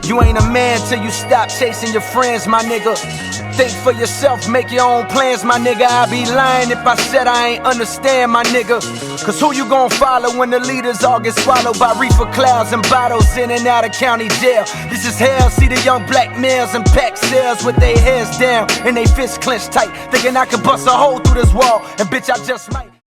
You ain't a man till you stop chasing your friends, my nigga. Think for yourself, make your own plans, my nigga. I'd be lying if I said I ain't understand, my nigga. Cause who you gon' follow when the leaders all get swallowed by reefer clouds and bottles in and out of county jail? This is hell, see the young black males in packed cells with their heads down and they fists clenched tight, thinking I could bust a hole through this wall, and bitch I just might.